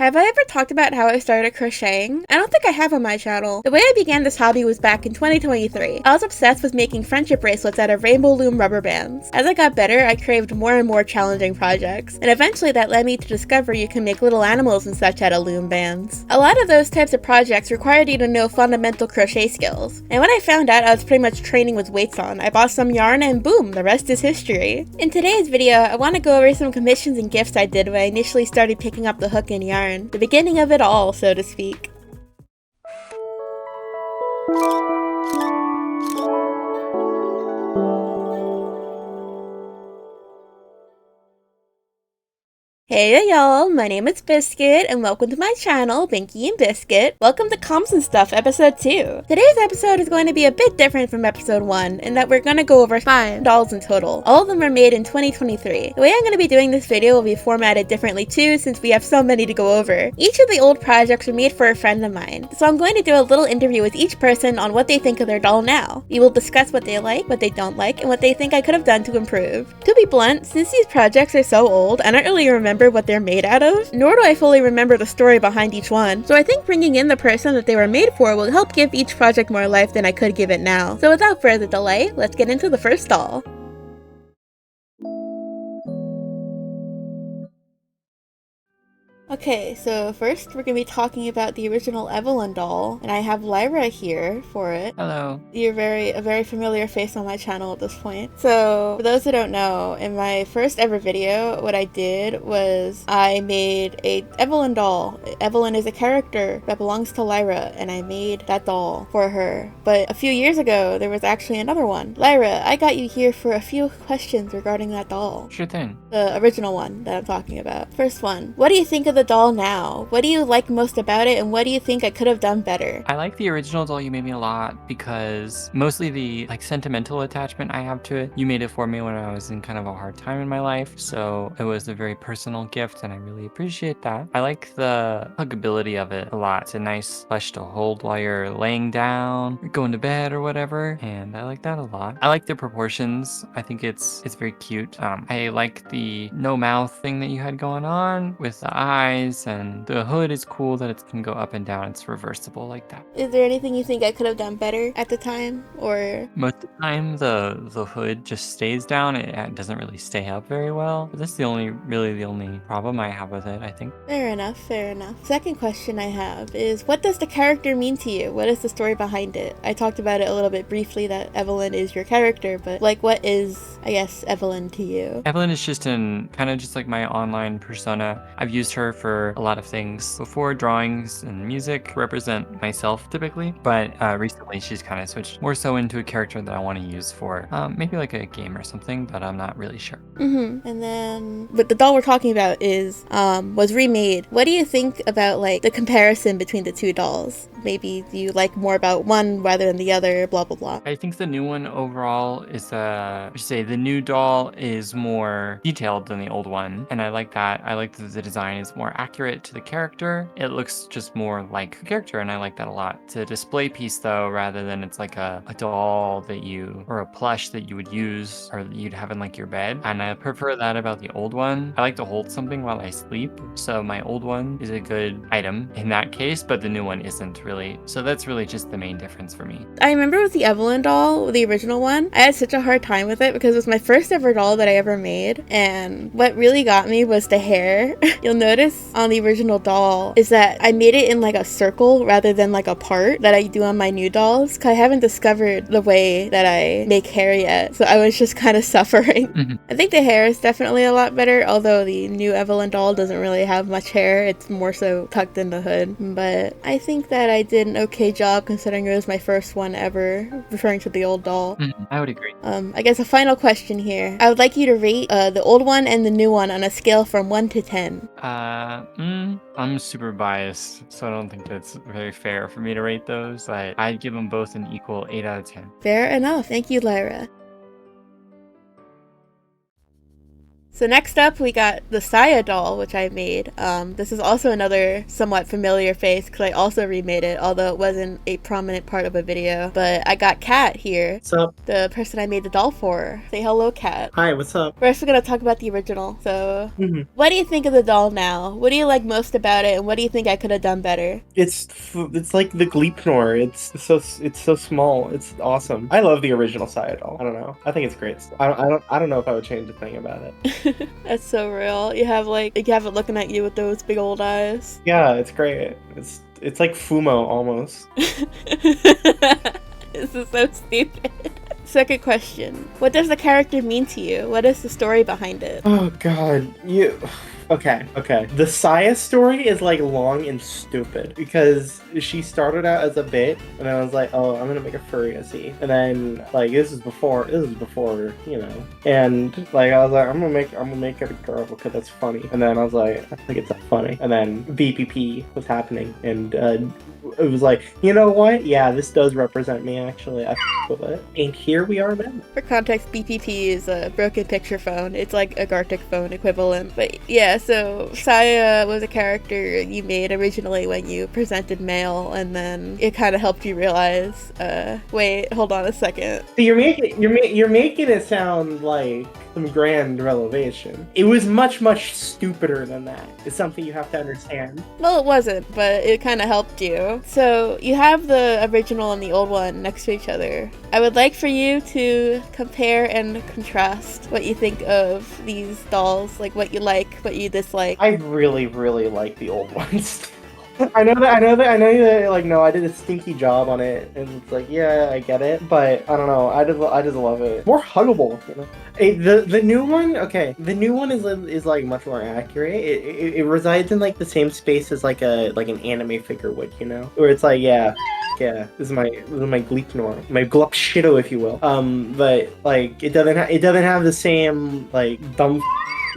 Have I ever talked about how I started crocheting? I don't think I have on my channel. The way I began this hobby was back in 2023. I was obsessed with making friendship bracelets out of rainbow loom rubber bands. As I got better, I craved more and more challenging projects, and eventually that led me to discover you can make little animals and such out of loom bands. A lot of those types of projects required you to know fundamental crochet skills, and when I found out I was pretty much training with weights on, I bought some yarn and boom, the rest is history. In today's video, I want to go over some commissions and gifts I did when I initially started picking up the hook and yarn. The beginning of it all, so to speak. Hey y'all, my name is Biscuit, and welcome to my channel, Binky and Biscuit. Welcome to Comms and Stuff, episode 2. Today's episode is going to be a bit different from episode 1, in that we're going to go over 5 dolls in total. All of them were made in 2023. The way I'm going to be doing this video will be formatted differently too, since we have so many to go over. Each of the old projects were made for a friend of mine, so I'm going to do a little interview with each person on what they think of their doll now. We will discuss what they like, what they don't like, and what they think I could have done to improve. To be blunt, since these projects are so old, I don't really remember what they're made out of, nor do I fully remember the story behind each one, so I think bringing in the person that they were made for will help give each project more life than I could give it now. So without further delay, let's get into the first doll. Okay, so first we're going to be talking about the original Evelyn doll, and I have Lyra here for it. Hello. You're a very familiar face on my channel at this point. So, for those who don't know, in my first ever video, what I did was I made a Evelyn doll. Evelyn is a character that belongs to Lyra, and I made that doll for her. But a few years ago, there was actually another one. Lyra, I got you here for a few questions regarding that doll. Sure thing. The original one that I'm talking about. First one, what do you think of the doll now? What do you like most about it, and what do you think I could have done better? I like the original doll you made me a lot because mostly the sentimental attachment I have to it. You made it for me when I was in kind of a hard time in my life, so it was a very personal gift and I really appreciate that. I like the huggability of it a lot. It's a nice plush to hold while you're laying down or going to bed or whatever, and I like that a lot. I like the proportions. I think it's very cute. I like the no mouth thing that you had going on with the eyes, and the hood is cool that it can go up and down. It's reversible like that. Is there anything you think I could have done better at the time, or? Most of the time the hood just stays down. It doesn't really stay up very well, but that's really the only problem I have with it, I think. Fair enough, fair enough. Second question I have is, what does the character mean to you? What is the story behind it? I talked about it a little bit briefly, that Evelyn is your character, but what is, I guess, Evelyn to you? Evelyn is just kind of just like my online persona. I've used her for a lot of things before. Drawings and music represent myself typically, but recently she's kind of switched more so into a character that I want to use for maybe like a game or something, but I'm not really sure. And then, but the doll we're talking about is was remade. What do you think about the comparison between the two dolls? Maybe do you like more about one rather than the other, blah blah blah. I think the new one overall is I should say the new doll is more detailed than the old one, and I like that. I like that the design is more accurate to the character. It looks just more like a character, and I like that a lot. It's a display piece though, rather than it's like a doll that or a plush that you would use or that you'd have in your bed, and I prefer that about the old one. I like to hold something while I sleep, so my old one is a good item in that case, but the new one isn't really. So that's really just the main difference for me. I remember with the Evelyn doll, the original one, I had such a hard time with it because it was my first ever doll that I ever made, and what really got me was the hair. You'll notice on the original doll is that I made it in a circle rather than a part that I do on my new dolls, because I haven't discovered the way that I make hair yet, so I was just kind of suffering. I think the hair is definitely a lot better, although the new Evelyn doll doesn't really have much hair. It's more so tucked in the hood, but I think that I did an okay job considering it was my first one ever, referring to the old doll. I would agree. I guess a final question here. I would like you to rate the old one and the new one on a scale from 1 to 10. I'm super biased, so I don't think that's very fair for me to rate those. I'd give them both an equal 8 out of 10. Fair enough. Thank you, Lyra. So next up, we got the Saya doll, which I made. This is also another somewhat familiar face because I also remade it, although it wasn't a prominent part of a video. But I got Kat here. What's up? The person I made the doll for. Say hello, Kat. Hi, what's up? First, we're going to talk about the original. So, what do you think of the doll now? What do you like most about it, and what do you think I could have done better? It's like the Gleepnor. It's so small. It's awesome. I love the original Saya doll. I don't know. I think it's great. I don't know if I would change a thing about it. That's so real. You have it looking at you with those big old eyes. Yeah, it's great. It's like Fumo almost. This is so stupid. Second question. What does the character mean to you? What is the story behind it? Oh god, Okay. The Saya story is like long and stupid because she started out as a bit and I was like, oh, I'm gonna make a furry-assy. And then like this is before, you know. And like I was like, I'm gonna make it a girl because that's funny. And then I was like, I think it's not funny. And then BPP was happening and it was like, you know what? Yeah, this does represent me actually. I with it. And here we are then. For context, BPP is a broken picture phone. It's like a Gartic phone equivalent. But yeah, so Saya was a character you made originally when you presented mail, and then it kind of helped you realize, wait, hold on a second. So you're making it sound like some grand revelation. It was much stupider than that. It's something you have to understand. Well, it wasn't, but it kind of helped you. So you have the original and the old one next to each other. I would like for you to compare and contrast what you think of these dolls, like what you like, what you dislike. I really like the old ones. I know that like no, I did a stinky job on it, and it's like yeah, I get it, but I don't know, I just love it. More huggable, you know. The new one, okay, the new one is like much more accurate. It resides in like the same space as like an anime figure would, you know, where it's like yeah, this is my Gleepnor, my Glupshido, if you will. But like it doesn't have the same like dumb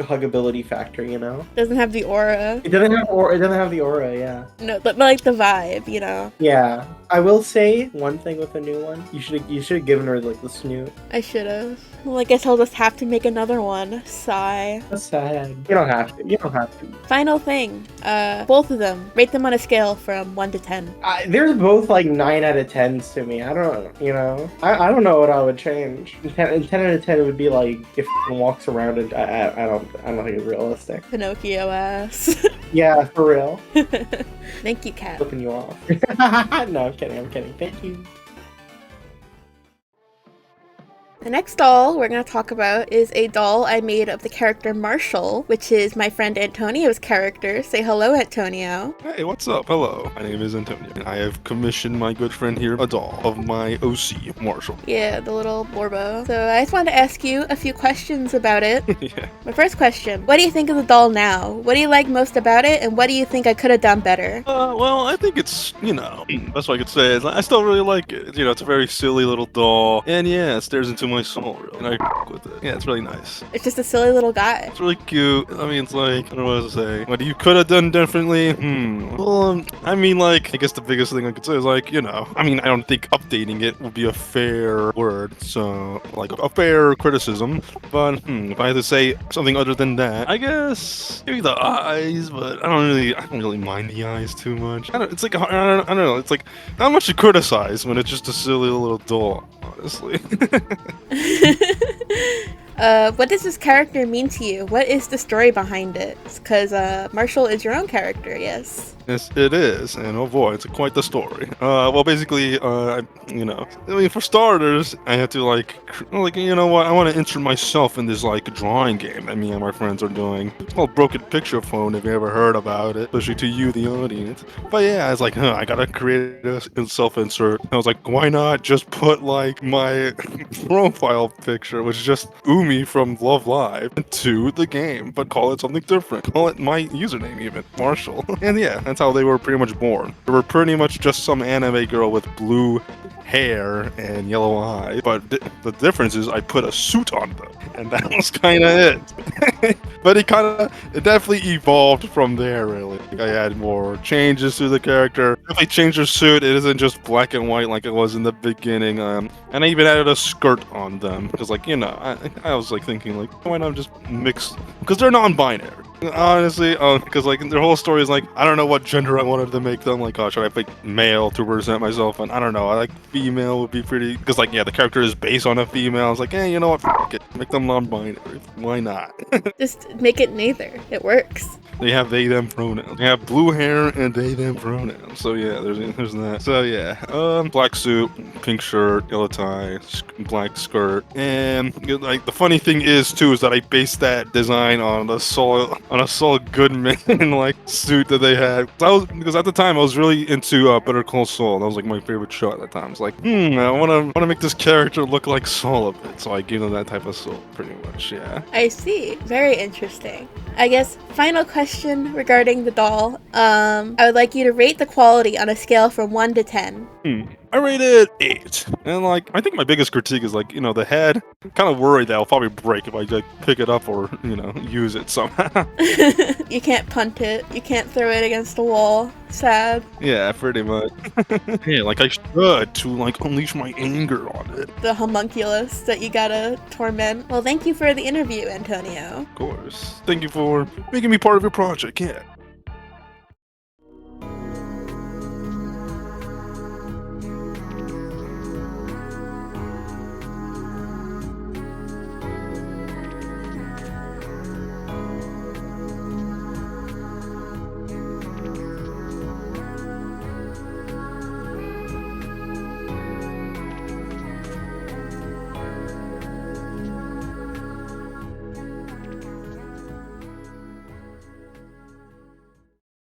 huggability factor, you know. Doesn't have the aura. It doesn't have the aura, yeah. No, but like the vibe, you know. Yeah. I will say one thing with the new one. You should have given her like the snoot. I should have. Well, I guess I'll just have to make another one. Sigh. That's sad. You don't have to. Final thing. Both of them. Rate them on a scale from 1 to 10. They're both like 9 out of 10s to me. I don't, you know. I don't know what I would change. 10 out of 10 would be like if it walks around and I don't think it's realistic. Pinocchio ass. Yeah, for real. Thank you, Kat. Flipping you off. No, I'm kidding. Thank you. The next doll we're going to talk about is a doll I made of the character Marshall, which is my friend Antonio's character. Say hello, Antonio. Hey, what's up? Hello. My name is Antonio, and I have commissioned my good friend here a doll of my OC, Marshall. Yeah, the little Borbo. So I just wanted to ask you a few questions about it. Yeah. My first question, what do you think of the doll now? What do you like most about it, and what do you think I could have done better? Well, I think it's, you know, that's what I could say. Is I still really like it. You know, it's a very silly little doll, and yeah, it stares into my soul, really, and I with it. Yeah, it's really nice. It's just a silly little guy. It's really cute. I mean, it's like, I don't know what to say. What you could have done differently? Well, I mean, like, I guess the biggest thing I could say is, like, you know, I mean, I don't think updating it would be a fair word, so, like, a fair criticism, but, if I had to say something other than that, I guess, maybe the eyes, but I don't really mind the eyes too much. I don't know, it's like, not much to criticize when it's just a silly little doll, honestly. What does this character mean to you? What is the story behind it? Because Marshall is your own character, yes? Yes, it is, and oh boy, it's quite the story. Well, basically, you know, I mean, for starters, I had to, like, you know what, I want to insert myself in this, like, drawing game that me and my friends are doing. It's called Broken Picture Phone, if you ever heard about it, especially to you, the audience. But yeah, I was like, I gotta create a self-insert. I was like, why not just put, like, my profile picture, which is just Umi from Love Live, into the game, but call it something different. Call it my username, even, Marshall. And yeah, that's how they were pretty much born. They were pretty much just some anime girl with blue hair and yellow eye, but the difference is I put a suit on them, and that was kind of it. But it definitely evolved from there, really. I had more changes to the character. Definitely changed her suit. It isn't just black and white like it was in the beginning. And I even added a skirt on them because, like, I was like thinking, like, why not just mix? Because they're non-binary. Honestly, because like their whole story is like, I don't know what gender I wanted to make them. Like, oh, should I pick male to present myself? And I don't know. I like female would be pretty. Because like, yeah, the character is based on a female. I was like, you know what? F it. Make them non-binary. Why not? Just make it neither. It works. They have they them pronouns. They have blue hair and they them pronouns. So yeah, there's that. So yeah, black suit, pink shirt, yellow tie, black skirt, and like the funny thing is too is that I based that design on a Saul Goodman like suit that they had. Because at the time I was really into Better Call Saul. That was like my favorite show at the time. I was like, I wanna make this character look like Saul a bit. So I gave them that type of suit, pretty much. Yeah. I see. Very interesting. I guess final question regarding the doll. I would like you to rate the quality on a scale from 1 to 10. I rated 8. And like, I think my biggest critique is like, the head. I'm kind of worried that it'll probably break if I like pick it up or, use it somehow. You can't punt it. You can't throw it against the wall. Sad. Yeah, pretty much. Yeah, like I should to like unleash my anger on it. The homunculus that you gotta torment. Well, thank you for the interview, Antonio. Of course. Thank you for making me part of your project, yeah.